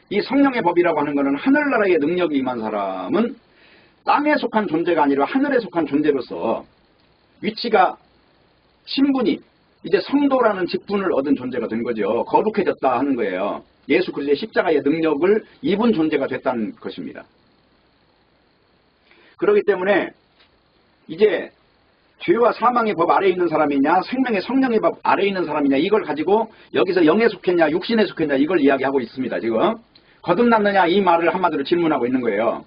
이 성령의 법이라고 하는 것은 하늘나라의 능력이 임한 사람은 땅에 속한 존재가 아니라 하늘에 속한 존재로서 위치가 신분이 이제 성도라는 직분을 얻은 존재가 된 거죠. 거룩해졌다 하는 거예요. 예수 그리스도의 십자가의 능력을 입은 존재가 됐다는 것입니다. 그렇기 때문에 이제 죄와 사망의 법 아래에 있는 사람이냐 생명의 성령의 법 아래에 있는 사람이냐 이걸 가지고 여기서 영에 속했냐 육신에 속했냐 이걸 이야기하고 있습니다. 지금 거듭났느냐 이 말을 한마디로 질문하고 있는 거예요.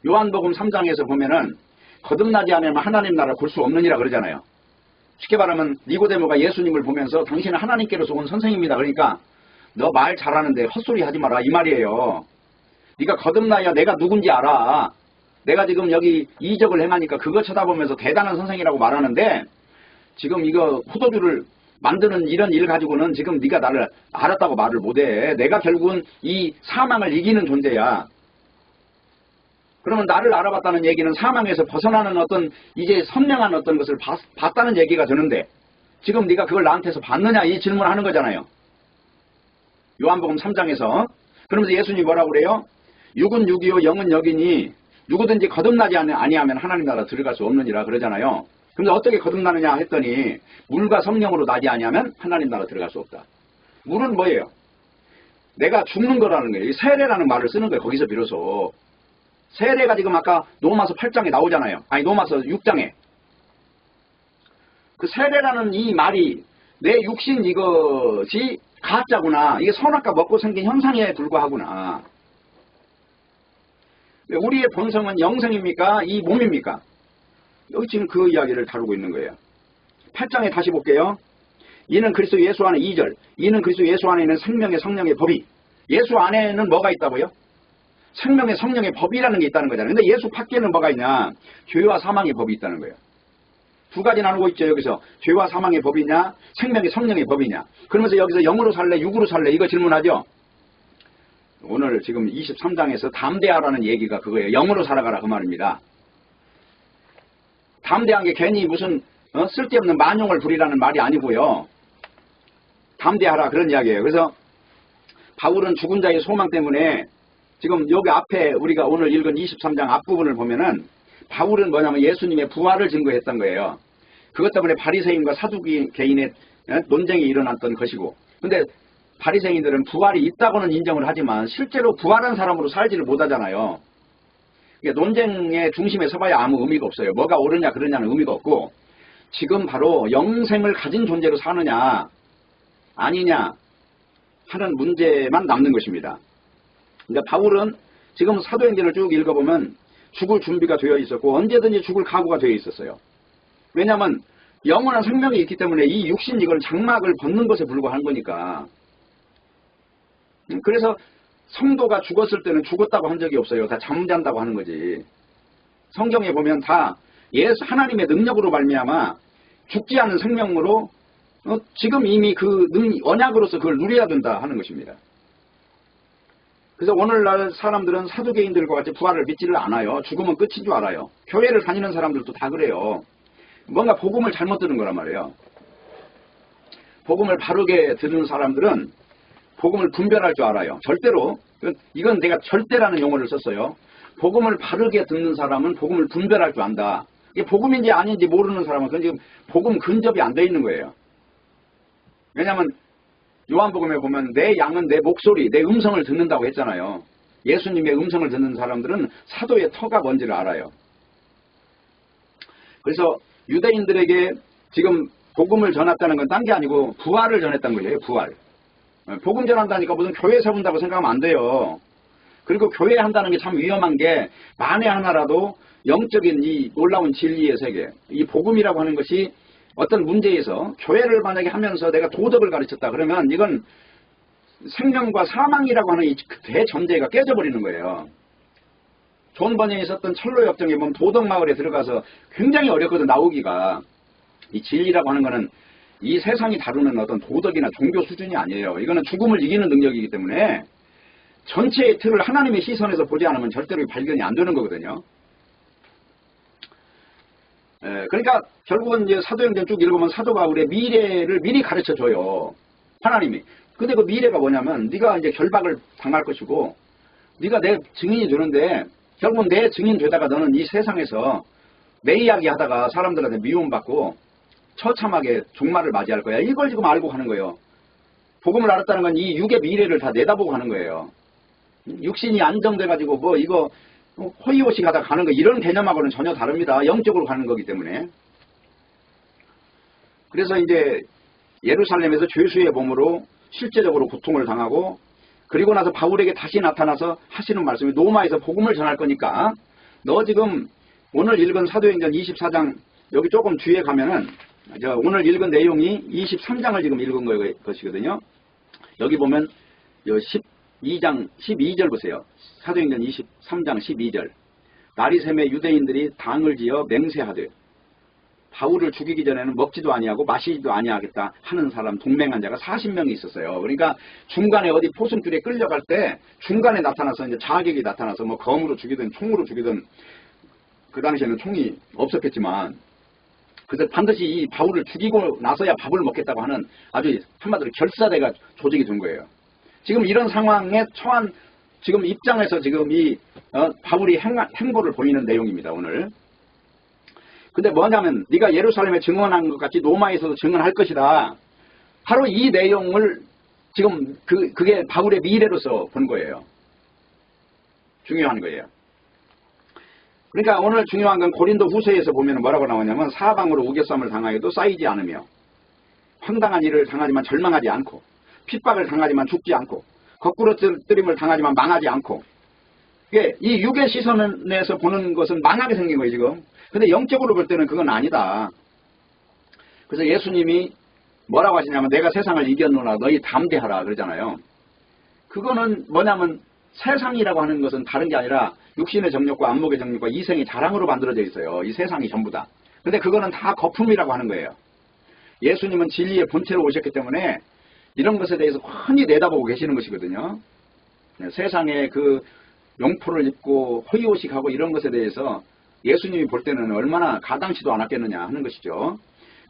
요한복음 3장에서 보면은 거듭나지 않으면 하나님 나라를 볼 수 없느니라 그러잖아요. 쉽게 말하면 니고데모가 예수님을 보면서 당신은 하나님께로서 온 선생입니다. 그러니까 너 말 잘하는데 헛소리 하지 마라 이 말이에요. 네가 거듭나야 내가 누군지 알아. 내가 지금 여기 이적을 행하니까 그거 쳐다보면서 대단한 선생이라고 말하는데 지금 이거 포도주를 만드는 이런 일 가지고는 지금 네가 나를 알았다고 말을 못해. 내가 결국은 이 사망을 이기는 존재야. 그러면 나를 알아봤다는 얘기는 사망에서 벗어나는 어떤 이제 선명한 어떤 것을 봤다는 얘기가 되는데 지금 네가 그걸 나한테서 봤느냐 이 질문을 하는 거잖아요. 요한복음 3장에서. 그러면서 예수님이 뭐라고 그래요? 육은 육이요 영은 영이니 누구든지 거듭나지 아니하면 하나님 나라 들어갈 수 없느니라 그러잖아요. 그런데 어떻게 거듭나느냐 했더니 물과 성령으로 나지 아니하면 하나님 나라 들어갈 수 없다. 물은 뭐예요? 내가 죽는 거라는 거예요. 세례라는 말을 쓰는 거예요. 거기서 비로소. 세례가 지금 아까 로마서 8장에 나오잖아요. 아니 로마서 6장에. 그 세례라는 이 말이 내 육신 이것이 가짜구나. 이게 선악과 먹고 생긴 형상에 불과하구나. 우리의 본성은 영생입니까? 이 몸입니까? 여기 지금 그 이야기를 다루고 있는 거예요. 8장에 다시 볼게요. 이는 그리스도 예수 안에 2절. 이는 그리스도 예수 안에 있는 생명의 성령의 법이. 예수 안에는 뭐가 있다고요? 생명의 성령의 법이라는 게 있다는 거잖아요. 근데 예수 밖에는 뭐가 있냐? 죄와 사망의 법이 있다는 거예요. 두 가지 나누고 있죠. 여기서 죄와 사망의 법이냐 생명의 성령의 법이냐. 그러면서 여기서 영으로 살래 육으로 살래 이거 질문하죠. 오늘 지금 23장에서 담대하라는 얘기가 그거예요. 영으로 살아가라 그 말입니다. 담대한 게 괜히 무슨 쓸데없는 만용을 부리라는 말이 아니고요. 담대하라 그런 이야기예요. 그래서 바울은 죽은 자의 소망 때문에 지금 여기 앞에 우리가 오늘 읽은 23장 앞부분을 보면은 바울은 뭐냐면 예수님의 부활을 증거했던 거예요. 그것 때문에 바리새인과 사두개인의 논쟁이 일어났던 것이고, 근데 바리새인들은 부활이 있다고는 인정을 하지만 실제로 부활한 사람으로 살지를 못하잖아요. 논쟁의 중심에 서봐야 아무 의미가 없어요. 뭐가 옳으냐 그러냐는 의미가 없고 지금 바로 영생을 가진 존재로 사느냐 아니냐 하는 문제만 남는 것입니다. 그러니까 바울은 지금 사도행전을 쭉 읽어보면 죽을 준비가 되어 있었고 언제든지 죽을 각오가 되어 있었어요. 왜냐하면 영원한 생명이 있기 때문에 이 육신 이걸 장막을 벗는 것에 불과한 거니까. 그래서 성도가 죽었을 때는 죽었다고 한 적이 없어요. 다 잠잔다고 하는 거지. 성경에 보면 다 예수 하나님의 능력으로 말미암아 죽지 않은 생명으로 지금 이미 그 언약으로서 그걸 누려야 된다 하는 것입니다. 그래서 오늘날 사람들은 사두개인들과 같이 부활을 믿지를 않아요. 죽으면 끝인 줄 알아요. 교회를 다니는 사람들도 다 그래요. 뭔가 복음을 잘못 들은 거란 말이에요. 복음을 바르게 듣는 사람들은 복음을 분별할 줄 알아요. 절대로, 이건 내가 절대라는 용어를 썼어요. 복음을 바르게 듣는 사람은 복음을 분별할 줄 안다. 이게 복음인지 아닌지 모르는 사람은 그건 지금 복음 근접이 안 돼 있는 거예요. 왜냐하면 요한복음에 보면 내 양은 내 목소리, 내 음성을 듣는다고 했잖아요. 예수님의 음성을 듣는 사람들은 사도의 터가 뭔지를 알아요. 그래서 유대인들에게 지금 복음을 전했다는 건 딴 게 아니고 부활을 전했다는 거예요. 부활. 복음 전한다니까 무슨 교회 세운다고 생각하면 안 돼요. 그리고 교회 한다는 게 참 위험한 게 만에 하나라도 영적인 이 놀라운 진리의 세계, 이 복음이라고 하는 것이 어떤 문제에서 교회를 만약에 하면서 내가 도덕을 가르쳤다 그러면 이건 생명과 사망이라고 하는 이 대전제가 깨져버리는 거예요. 존 번연이 썼던 철로 역정에 보면 도덕마을에 들어가서 굉장히 어렵거든 나오기가. 이 진리라고 하는 거는 이 세상이 다루는 어떤 도덕이나 종교 수준이 아니에요. 이거는 죽음을 이기는 능력이기 때문에 전체의 틀을 하나님의 시선에서 보지 않으면 절대로 발견이 안 되는 거거든요. 그러니까 결국은 이제 사도행전 쭉 읽으면 사도 바울의 미래를 미리 가르쳐 줘요. 하나님이. 근데 그 미래가 뭐냐면 네가 이제 결박을 당할 것이고 네가 내 증인이 되는데 결국은 내 증인 되다가 너는 이 세상에서 내 이야기 하다가 사람들한테 미움받고 처참하게 종말을 맞이할 거야. 이걸 지금 알고 가는 거예요. 복음을 알았다는 건 이 육의 미래를 다 내다보고 가는 거예요. 육신이 안정돼가지고 뭐 이거 호의호식 하다 가는 거 이런 개념하고는 전혀 다릅니다. 영적으로 가는 거기 때문에. 그래서 이제 예루살렘에서 죄수의 몸으로 실제적으로 고통을 당하고 그리고 나서 바울에게 다시 나타나서 하시는 말씀이 로마에서 복음을 전할 거니까 너 지금 오늘 읽은 사도행전 24장 여기 조금 뒤에 가면은 오늘 읽은 내용이 23장을 지금 읽은 것이거든요. 여기 보면 12장 12절 보세요. 사도행전 23장 12절. 날이 새매 유대인들이 당을 지어 맹세하되 바울을 죽이기 전에는 먹지도 아니하고 마시지도 아니하겠다 하는 사람 동맹한 자가 40명이 있었어요. 그러니까 중간에 어디 포승줄에 끌려갈 때 중간에 나타나서 이제 자객이 나타나서 뭐 검으로 죽이든 총으로 죽이든 그 당시에는 총이 없었겠지만 그래서 반드시 이 바울을 죽이고 나서야 밥을 먹겠다고 하는 아주 한마디로 결사대가 조직이 된 거예요. 지금 이런 상황에 처한 지금 입장에서 지금 이 바울이 행보를 보이는 내용입니다. 오늘. 근데 뭐냐면 네가 예루살렘에 증언한 것 같이 로마에서도 증언할 것이다. 바로 이 내용을 지금 그게 바울의 미래로서 본 거예요. 중요한 거예요. 그러니까 오늘 중요한 건 고린도 후서에서 보면 뭐라고 나오냐면 사방으로 우겨쌈을 당하여도 쌓이지 않으며 황당한 일을 당하지만 절망하지 않고 핍박을 당하지만 죽지 않고 거꾸로 뜨림을 당하지만 망하지 않고 이게 이 육의 시선에서 보는 것은 망하게 생긴 거예요 지금. 근데 영적으로 볼 때는 그건 아니다. 그래서 예수님이 뭐라고 하시냐면 내가 세상을 이겼노라 너희 담대하라 그러잖아요. 그거는 뭐냐면 세상이라고 하는 것은 다른 게 아니라 육신의 정욕과 안목의 정욕과 이생의 자랑으로 만들어져 있어요. 이 세상이 전부 다. 근데 그거는 다 거품이라고 하는 거예요. 예수님은 진리의 본체로 오셨기 때문에 이런 것에 대해서 흔히 내다보고 계시는 것이거든요. 세상에 그 용포를 입고 호의호식하고 이런 것에 대해서 예수님이 볼 때는 얼마나 가당치도 않았겠느냐 하는 것이죠.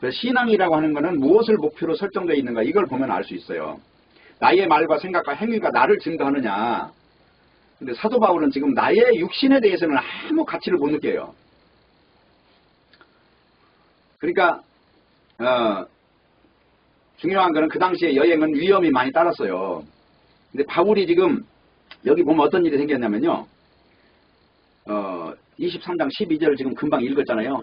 그래서 신앙이라고 하는 것은 무엇을 목표로 설정되어 있는가 이걸 보면 알 수 있어요. 나의 말과 생각과 행위가 나를 증거하느냐. 근데 사도 바울은 지금 나의 육신에 대해서는 아무 가치를 못 느껴요. 그러니까 중요한 거는 그 당시에 여행은 위험이 많이 따랐어요. 근데 바울이 지금 여기 보면 어떤 일이 생겼냐면요. 23장 12절을 지금 금방 읽었잖아요.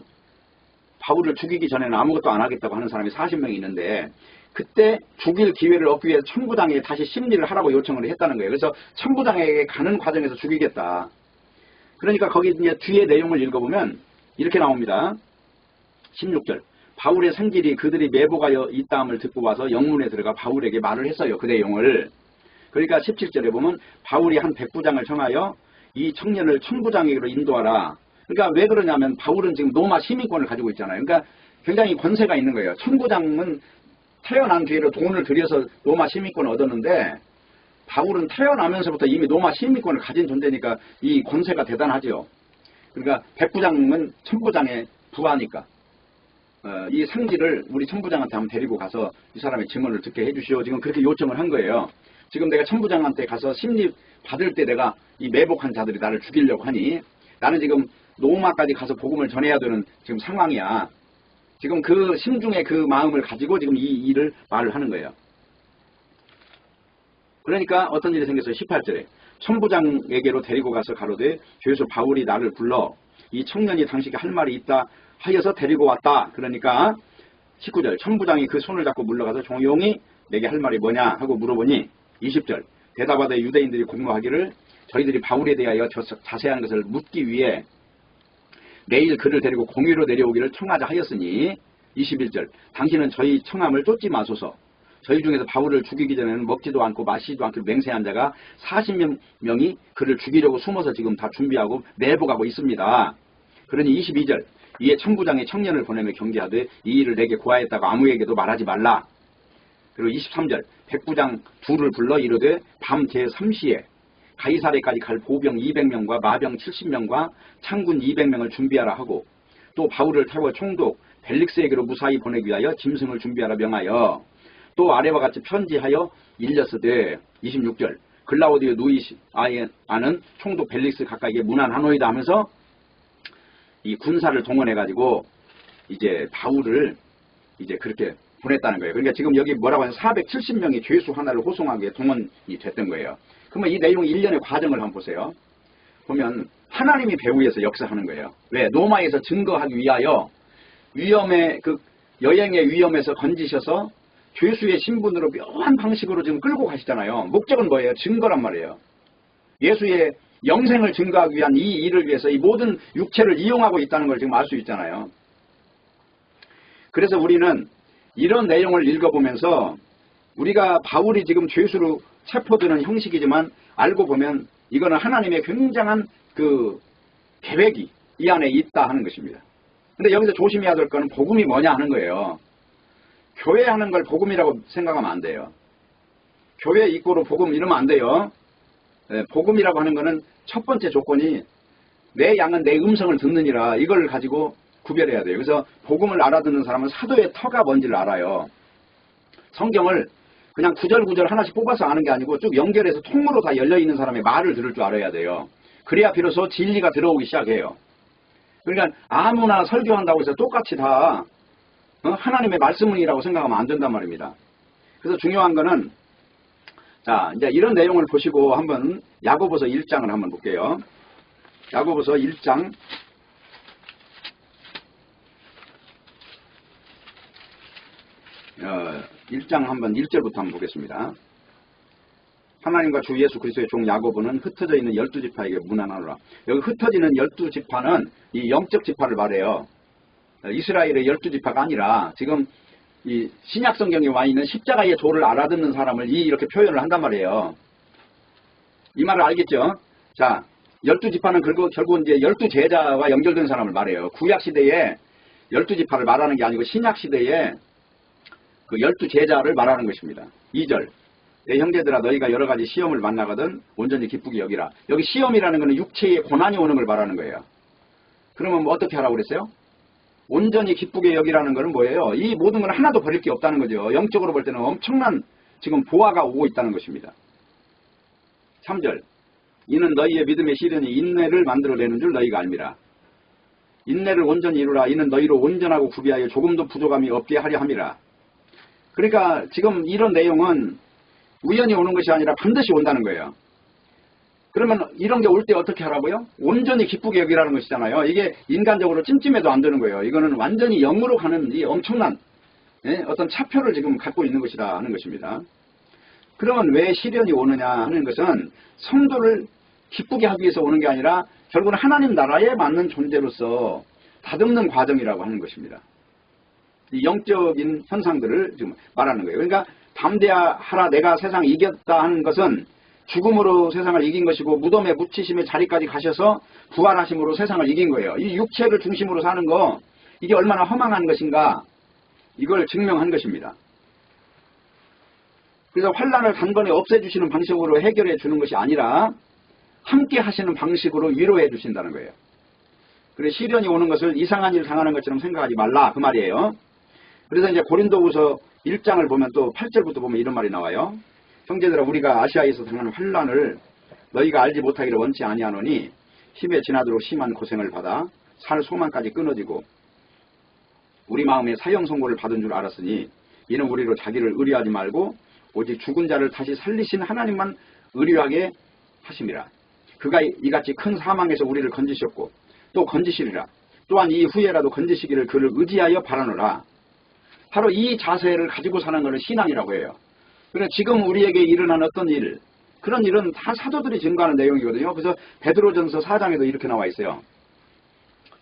바울을 죽이기 전에는 아무것도 안 하겠다고 하는 사람이 40명이 있는데 그때 죽일 기회를 얻기 위해 천부장에게 다시 심리를 하라고 요청을 했다는 거예요. 그래서 천부장에게 가는 과정에서 죽이겠다. 그러니까 거기 이제 뒤에 내용을 읽어보면 이렇게 나옵니다. 16절. 바울의 생질이 그들이 매복하여 있다함을 듣고 와서 영문에 들어가 바울에게 말을 했어요. 그 내용을. 그러니까 17절에 보면 바울이 한 백부장을 청하여 이 청년을 천부장에게로 인도하라. 그러니까 왜 그러냐면 바울은 지금 로마 시민권을 가지고 있잖아요. 그러니까 굉장히 권세가 있는 거예요. 천부장은 태어난 뒤로 돈을 들여서 로마 시민권을 얻었는데 바울은 태어나면서부터 이미 로마 시민권을 가진 존재니까 이 권세가 대단하죠. 그러니까 백부장은 천부장의 부하니까 이 상지를 우리 천부장한테 한번 데리고 가서 이 사람의 증언을 듣게 해주시오. 지금 그렇게 요청을 한 거예요. 지금 내가 천부장한테 가서 심리 받을 때 내가 이 매복한 자들이 나를 죽이려고 하니 나는 지금 로마까지 가서 복음을 전해야 되는 지금 상황이야. 지금 그 심중의 그 마음을 가지고 지금 이 일을 말을 하는 거예요. 그러니까 어떤 일이 생겼어요. 18절에 천부장에게로 데리고 가서 가로되 죄수 바울이 나를 불러 이 청년이 당신에게 할 말이 있다 하여서 데리고 왔다. 그러니까 19절 천부장이 그 손을 잡고 물러가서 조용히 내게 할 말이 뭐냐 하고 물어보니 20절 대답하되 유대인들이 공모하기를 저희들이 바울에 대하여 자세한 것을 묻기 위해 내일 그를 데리고 공의로 내려오기를 청하자 하였으니 21절 당신은 저희 청함을 쫓지 마소서. 저희 중에서 바울을 죽이기 전에는 먹지도 않고 마시지도 않기로 맹세한 자가 40명이 그를 죽이려고 숨어서 지금 다 준비하고 내복하고 있습니다. 그러니 22절 이에 천부장이 청년을 보내며 경계하되 이 일을 내게 고하였다고 아무에게도 말하지 말라. 그리고 23절 백부장 둘을 불러 이르되 밤 제3시에 가이사랴까지 갈 보병 200명과 마병 70명과 창군 200명을 준비하라 하고 또 바울을 태워 총독 벨릭스에게로 무사히 보내기 위하여 짐승을 준비하라 명하여 또 아래와 같이 편지하여 일렸으되 26절 글라우디오 누이시 아는 총독 벨릭스 가까이에 문안하노이다 하면서 이 군사를 동원해가지고 이제 바울을 이제 그렇게 보냈다는 거예요. 그러니까 지금 여기 뭐라고 하면 470명이 죄수 하나를 호송하기에 동원이 됐던 거예요. 그러면 이 내용 일련의 과정을 한번 보세요. 보면 하나님이 배후에서 역사하는 거예요. 왜? 로마에서 증거하기 위하여 위험의 그 여행의 위험에서 건지셔서 죄수의 신분으로 묘한 방식으로 지금 끌고 가시잖아요. 목적은 뭐예요? 증거란 말이에요. 예수의 영생을 증거하기 위한 이 일을 위해서 이 모든 육체를 이용하고 있다는 걸 지금 알 수 있잖아요. 그래서 우리는 이런 내용을 읽어보면서 우리가 바울이 지금 죄수로 체포되는 형식이지만 알고 보면 이거는 하나님의 굉장한 그 계획이 이 안에 있다 하는 것입니다. 근데 여기서 조심해야 될 거는 복음이 뭐냐 하는 거예요. 교회 하는 걸 복음이라고 생각하면 안 돼요. 교회 입고로 복음 이러면 안 돼요. 복음이라고 하는 거는 첫 번째 조건이 내 양은 내 음성을 듣느니라 이걸 가지고 구별해야 돼요. 그래서 복음을 알아듣는 사람은 사도의 터가 뭔지를 알아요. 성경을 그냥 구절구절 하나씩 뽑아서 아는 게 아니고 쭉 연결해서 통으로 다 열려있는 사람의 말을 들을 줄 알아야 돼요. 그래야 비로소 진리가 들어오기 시작해요. 그러니까 아무나 설교한다고 해서 똑같이 다 하나님의 말씀이라고 생각하면 안 된단 말입니다. 그래서 중요한 거는 자 이제 이런 내용을 보시고 한번 야고보서 1장을 한번 볼게요. 야고보서 1장 1장 한번 1절부터 한번 보겠습니다. 하나님과 주 예수 그리스도의 종 야고보는 흩어져 있는 12지파에게 문안하노라. 여기 흩어지는 12지파는 이 영적 지파를 말해요. 이스라엘의 12지파가 아니라 지금 이 신약 성경에 와 있는 십자가의 조를 알아듣는 사람을 이렇게 표현을 한단 말이에요. 이 말을 알겠죠? 자, 12지파는 결국 이제 12제자와 연결된 사람을 말해요. 구약 시대에 12지파를 말하는 게 아니고 신약 시대에 그 12제자를 말하는 것입니다. 2절 내 형제들아 너희가 여러 가지 시험을 만나거든 온전히 기쁘게 여기라. 여기 시험이라는 것은 육체의 고난이 오는 걸 말하는 거예요. 그러면 뭐 어떻게 하라고 그랬어요? 온전히 기쁘게 여기라는 것은 뭐예요? 이 모든 건 하나도 버릴 게 없다는 거죠. 영적으로 볼 때는 엄청난 지금 보화가 오고 있다는 것입니다. 3절 이는 너희의 믿음의 시련이 인내를 만들어내는 줄 너희가 알미라. 인내를 온전히 이루라. 이는 너희로 온전하고 구비하여 조금도 부족함이 없게 하려 함이라. 그러니까 지금 이런 내용은 우연히 오는 것이 아니라 반드시 온다는 거예요. 그러면 이런 게 올 때 어떻게 하라고요? 온전히 기쁘게 여기라는 것이잖아요. 이게 인간적으로 찜찜해도 안 되는 거예요. 이거는 완전히 영으로 가는 이 엄청난 어떤 차표를 지금 갖고 있는 것이다 하는 것입니다. 그러면 왜 시련이 오느냐 하는 것은 성도를 기쁘게 하기 위해서 오는 게 아니라 결국은 하나님 나라에 맞는 존재로서 다듬는 과정이라고 하는 것입니다. 이 영적인 현상들을 지금 말하는 거예요. 그러니까 담대하라 내가 세상을 이겼다 하는 것은 죽음으로 세상을 이긴 것이고 무덤에 묻히심의 자리까지 가셔서 부활하심으로 세상을 이긴 거예요. 이 육체를 중심으로 사는 거 이게 얼마나 허망한 것인가 이걸 증명한 것입니다. 그래서 환난을 단번에 없애주시는 방식으로 해결해 주는 것이 아니라 함께 하시는 방식으로 위로해 주신다는 거예요. 그래서 시련이 오는 것을 이상한 일 당하는 것처럼 생각하지 말라 그 말이에요. 그래서 이제 고린도후서 1장을 보면 또 8절부터 보면 이런 말이 나와요. 형제들아 우리가 아시아에서 당하는 환난을 너희가 알지 못하기를 원치 아니하노니 힘에 지나도록 심한 고생을 받아 살 소망까지 끊어지고 우리 마음에 사형 선고를 받은 줄 알았으니 이는 우리로 자기를 의뢰하지 말고 오직 죽은 자를 다시 살리신 하나님만 의뢰하게 하심이라. 그가 이같이 큰 사망에서 우리를 건지셨고 또 건지시리라. 또한 이 후에라도 건지시기를 그를 의지하여 바라노라. 바로 이 자세를 가지고 사는 것을 신앙이라고 해요. 그래서 지금 우리에게 일어난 어떤 일, 그런 일은 다 사도들이 증거하는 내용이거든요. 그래서 베드로전서 4장에도 이렇게 나와 있어요.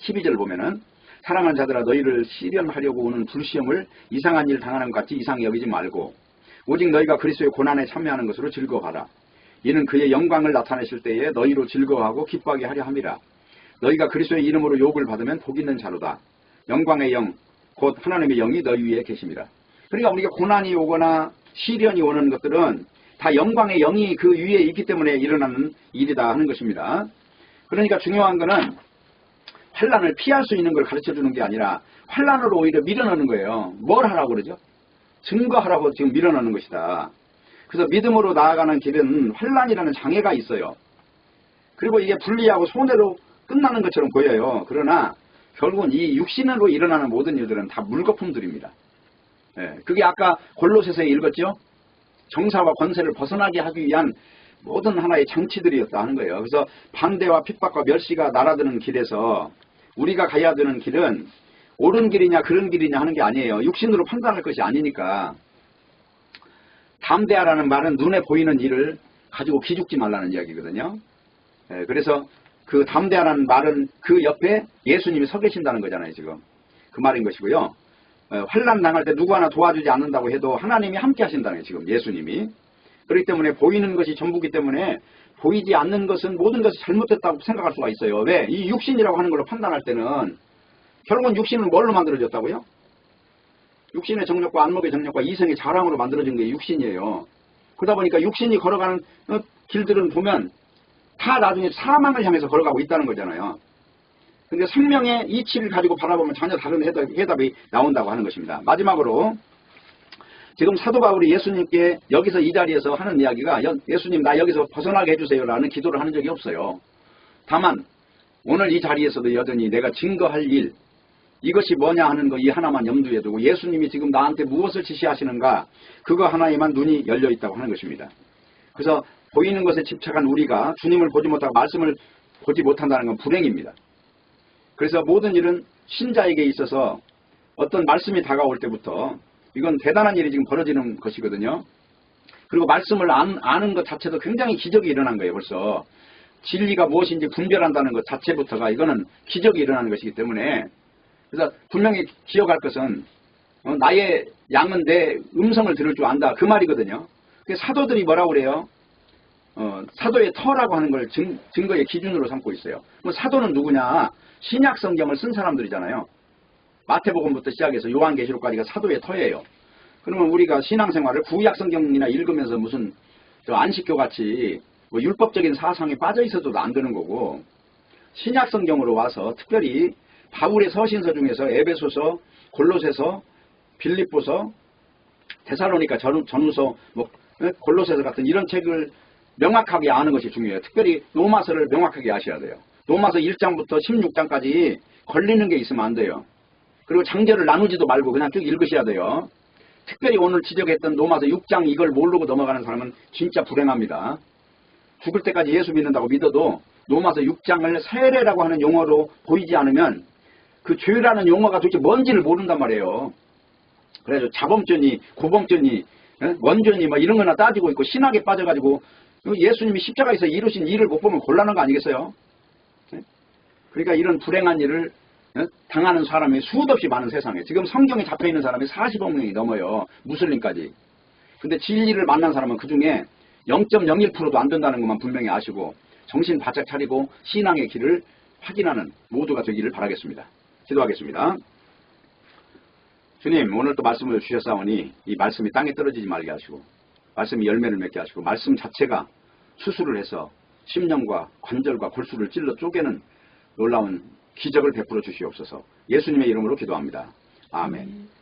12절을 보면은 사랑하는 자들아 너희를 시련하려고 오는 불시험을 이상한 일 당하는 것 같이 이상히 여기지 말고 오직 너희가 그리스도의 고난에 참여하는 것으로 즐거워하라. 이는 그의 영광을 나타내실 때에 너희로 즐거워하고 기뻐하게 하려 함이라. 너희가 그리스도의 이름으로 욕을 받으면 복 있는 자로다. 영광의 영, 곧 하나님의 영이 너희 위에 계십니다. 그러니까 우리가 고난이 오거나 시련이 오는 것들은 다 영광의 영이 그 위에 있기 때문에 일어나는 일이다 하는 것입니다. 그러니까 중요한 것은 환난을 피할 수 있는 걸 가르쳐주는 게 아니라 환난으로 오히려 밀어넣는 거예요. 뭘 하라고 그러죠? 증거하라고 지금 밀어넣는 것이다. 그래서 믿음으로 나아가는 길은 환난이라는 장애가 있어요. 그리고 이게 불리하고 손해로 끝나는 것처럼 보여요. 그러나 결국은 이 육신으로 일어나는 모든 일들은 다 물거품들입니다. 그게 아까 골로새서에 읽었죠? 정사와 권세를 벗어나게 하기 위한 모든 하나의 장치들이었다 하는 거예요. 그래서 반대와 핍박과 멸시가 날아드는 길에서 우리가 가야 되는 길은 옳은 길이냐 그런 길이냐 하는 게 아니에요. 육신으로 판단할 것이 아니니까. 담대하라는 말은 눈에 보이는 일을 가지고 기죽지 말라는 이야기거든요. 그래서 그 담대하라는 말은 그 옆에 예수님이 서 계신다는 거잖아요. 지금 그 말인 것이고요. 환난 당할 때 누구 하나 도와주지 않는다고 해도 하나님이 함께 하신다는 거예요. 지금 예수님이. 그렇기 때문에 보이는 것이 전부기 때문에 보이지 않는 것은 모든 것이 잘못됐다고 생각할 수가 있어요. 왜? 이 육신이라고 하는 걸로 판단할 때는 결국은 육신은 뭘로 만들어졌다고요? 육신의 정력과 안목의 정력과 이성의 자랑으로 만들어진 게 육신이에요. 그러다 보니까 육신이 걸어가는 길들은 보면 다 나중에 사망을 향해서 걸어가고 있다는 거잖아요. 그러니까 생명의 이치를 가지고 바라보면 전혀 다른 해답이 나온다고 하는 것입니다. 마지막으로 지금 사도 바울이 예수님께 여기서 이 자리에서 하는 이야기가 예수님 나 여기서 벗어나게 해주세요 라는 기도를 하는 적이 없어요. 다만 오늘 이 자리에서도 여전히 내가 증거할 일 이것이 뭐냐 하는 거 이 하나만 염두에 두고 예수님이 지금 나한테 무엇을 지시하시는가 그거 하나에만 눈이 열려 있다고 하는 것입니다. 그래서 보이는 것에 집착한 우리가 주님을 보지 못하고 말씀을 보지 못한다는 건 불행입니다. 그래서 모든 일은 신자에게 있어서 어떤 말씀이 다가올 때부터 이건 대단한 일이 지금 벌어지는 것이거든요. 그리고 말씀을 아는 것 자체도 굉장히 기적이 일어난 거예요. 벌써 진리가 무엇인지 분별한다는 것 자체부터가 이거는 기적이 일어나는 것이기 때문에 그래서 분명히 기억할 것은 나의 양은 내 음성을 들을 줄 안다 그 말이거든요. 사도들이 뭐라고 그래요? 사도의 터라고 하는 걸 증거의 기준으로 삼고 있어요. 사도는 누구냐? 신약 성경을 쓴 사람들이잖아요. 마태복음부터 시작해서 요한계시록까지가 사도의 터예요. 그러면 우리가 신앙생활을 구약 성경이나 읽으면서 무슨 안식교 같이 뭐 율법적인 사상에 빠져 있어도 안 되는 거고 신약 성경으로 와서 특별히 바울의 서신서 중에서 에베소서, 골로새서, 빌립보서, 데살로니가 전후서, 뭐 골로새서 같은 이런 책을 명확하게 아는 것이 중요해요. 특별히 로마서를 명확하게 아셔야 돼요. 로마서 1장부터 16장까지 걸리는 게 있으면 안 돼요. 그리고 장절을 나누지도 말고 그냥 쭉 읽으셔야 돼요. 특별히 오늘 지적했던 로마서 6장 이걸 모르고 넘어가는 사람은 진짜 불행합니다. 죽을 때까지 예수 믿는다고 믿어도 로마서 6장을 세례라고 하는 용어로 보이지 않으면 그 죄라는 용어가 도대체 뭔지를 모른단 말이에요. 그래서 자범죄니 고범죄니 원죄니 뭐 이런 거나 따지고 있고 신학에 빠져가지고 예수님이 십자가에서 이루신 일을 못 보면 곤란한 거 아니겠어요? 그러니까 이런 불행한 일을 당하는 사람이 수도 없이 많은 세상에 지금 성경에 잡혀있는 사람이 40억 명이 넘어요. 무슬림까지. 근데 진리를 만난 사람은 그 중에 0.01%도 안 된다는 것만 분명히 아시고 정신 바짝 차리고 신앙의 길을 확인하는 모두가 되기를 바라겠습니다. 기도하겠습니다. 주님, 오늘 또 말씀을 주셨사오니 이 말씀이 땅에 떨어지지 말게 하시고 말씀이 열매를 맺게 하시고 말씀 자체가 수술을 해서 심령과 관절과 골수를 찔러 쪼개는 놀라운 기적을 베풀어 주시옵소서. 예수님의 이름으로 기도합니다. 아멘.